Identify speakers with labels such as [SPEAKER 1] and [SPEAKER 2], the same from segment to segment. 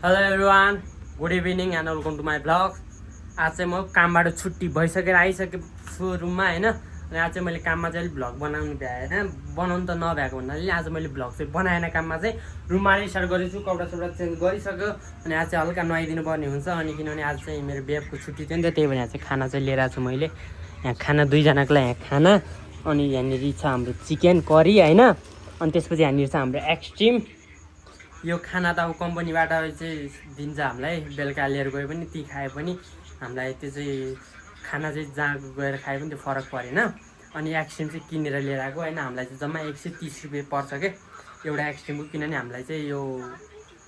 [SPEAKER 1] Hello everyone, good evening and welcome to my blog. आज चाहिँ म कामबाट छुट्टी भइसकेर आइसकेछु रुममा होइन। अनि आज चाहिँ मैले काममा चाहिँ अलिक भ्लग बनाउनु भ्याएन, बनाउनु त नभ्याएको भन्नाले आज मैले भ्लग चाहिँ बनाएन। काममा चाहिँ रुममा स्टार्ट गरेछु, कपडा सपडा चेन्ज गरिसक्यो। अनि आज चाहिँ हल्का नुहाइदिनु पर्ने हुन्छ। अनि किनभने आज चाहिँ मेरो बिहेको छुट्टी थियो नि त, त्यही भएर चाहिँ खाना चाहिँ लिएर आएको छु मैले। यहाँ खाना दुईजनाको लागि यहाँ खाना, अनि यहाँनिर छ हाम्रो चिकन करी होइन। अनि त्यसपछि यहाँनिर छ हाम्रो एक्सट्रिम। यो खाना त अब कम्पनीबाट चाहिँ दिन्छ हामीलाई, बेलुका लिएर गए पनि ती खाए पनि हामीलाई त्यो चाहिँ खाना चाहिँ जहाँ गएर खाए पनि त्यो फरक परेन। अनि एक्सट्रिम चाहिँ किनेर लिएर आएको होइन। हामीलाई चाहिँ जम्मा 130 रुपियाँ पर्छ क्या एउटा एक्सट्रिमको, किनभने हामीलाई चाहिँ यो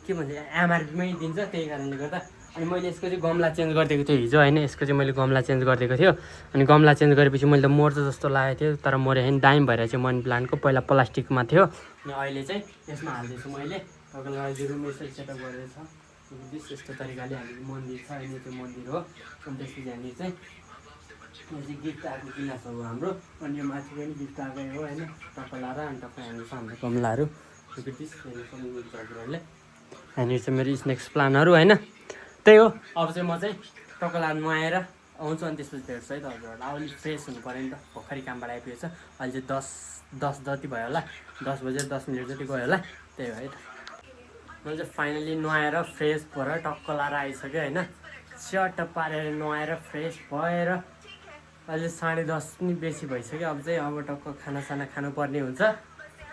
[SPEAKER 1] के भन्छ एमआरपीमै दिन्छ, त्यही कारणले गर्दा। अनि मैले यसको चाहिँ गमला चेन्ज गरिदिएको थियो हिजो होइन। यसको चाहिँ मैले गमला चेन्ज गरिदिएको थियो। अनि गमला चेन्ज गरेपछि मैले त मर्छ जस्तो लागेको थियो, तर मऱ्यो होइन। दामी भएर चाहिँ मनी प्लान्टको पहिला प्लास्टिकमा थियो, अनि अहिले चाहिँ यसमा हाल्दैछु मैले। तपाईँलाई रुम यसरी सेटअप गरेर छ यस्तो तरिकाले। हामी मन्दिर छ होइन, त्यो मन्दिर हो। अनि त्यसपछि यहाँनिर चाहिँ यो चाहिँ गिफ्ट आएको गिलास हो हाम्रो। अनि यो माथि पनि गिफ्ट आएकै हो होइन, टक्कलाएर। अनि तपाईँ यहाँनिर छ हाम्रो गमलाहरू, हजुरहरूले। यहाँनिर चाहिँ मेरो स्नेक्स प्लानहरू होइन। त्यही हो। अब चाहिँ म चाहिँ टक्कला नुहाएर आउँछु, अनि त्यसपछि भेट्छु है त हजुरहरूलाई। अब अलिक फ्रेस हुनु पऱ्यो नि त, भर्खरै कामबाट आइपुगेको छ। अहिले चाहिँ 10 जति भयो होला, 10 बजेर 10 मिनट जति गयो होला, त्यही हो है त। मैले चाहिँ फाइनली नुहाएर फ्रेस भएर टक्क लाएर आइसक्यो होइन। च्याट पारेर नुहाएर फ्रेस भएर अहिले 10:30 पनि बेसी भइसक्यो। अब चाहिँ अब टक्क खानासाना खानुपर्ने हुन्छ।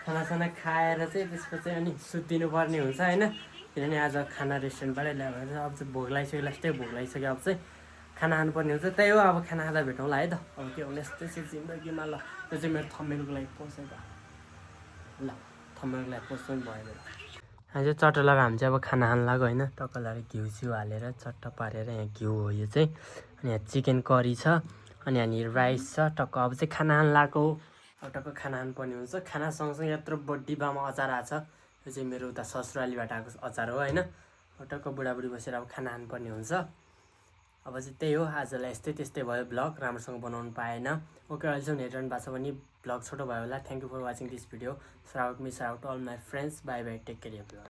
[SPEAKER 1] खानासाना खाएर चाहिँ त्यसपछि अनि सुत्दिनु पर्ने हुन्छ होइन, किनभने आज खाना रेस्टुरेन्टबाटै ल्याएर अब चाहिँ भोक लागिसक्यो, लास्टै भोक लागिसक्यो। अब चाहिँ खाना खानुपर्ने हुन्छ, त्यही हो। अब खाना खाँदा भेटौँला है त। अब के हुने यस्तै छ जिन्दगीमा। ल त्यो चाहिँ मेरो थम्बनेलको लागि पोस्ट है त, ल थम्बनेलको लागि पोस्ट पनि भयो मेरो। यहाँ चाहिँ चट्ट लगाएर हामी चाहिँ अब खाना खानु लाग्यो होइन। टक्क लगाएर घिउ सिउ हालेर चट्ट पारेर, यहाँ घिउ हो यो चाहिँ। अनि यहाँ चिकन करी छ, अनि यहाँनिर राइस छ। टक्क अब चाहिँ खाना खानु लाग्यो। अब टक्क खाना खानुपर्ने हुन्छ। खाना सँगसँगै यत्रो डिब्बामा अचार आएको छ, यो चाहिँ मेरो उता ससुरालीबाट आएको अचार हो होइन। अब टक्क बुढाबुढी बसेर अब खाना खानुपर्ने हुन्छ। अब चाहिँ त्यही हो। आजलाई यस्तै त्यस्तै भयो, भ्लग राम्रोसँग बनाउनु पाएन। ओके, अहिलेसम्म हेरिरहनु भएको छ भने भ्लग छोटो भयो होला। Thank you for watching this video. Shout me shout all my friends, bye bye, take care everyone.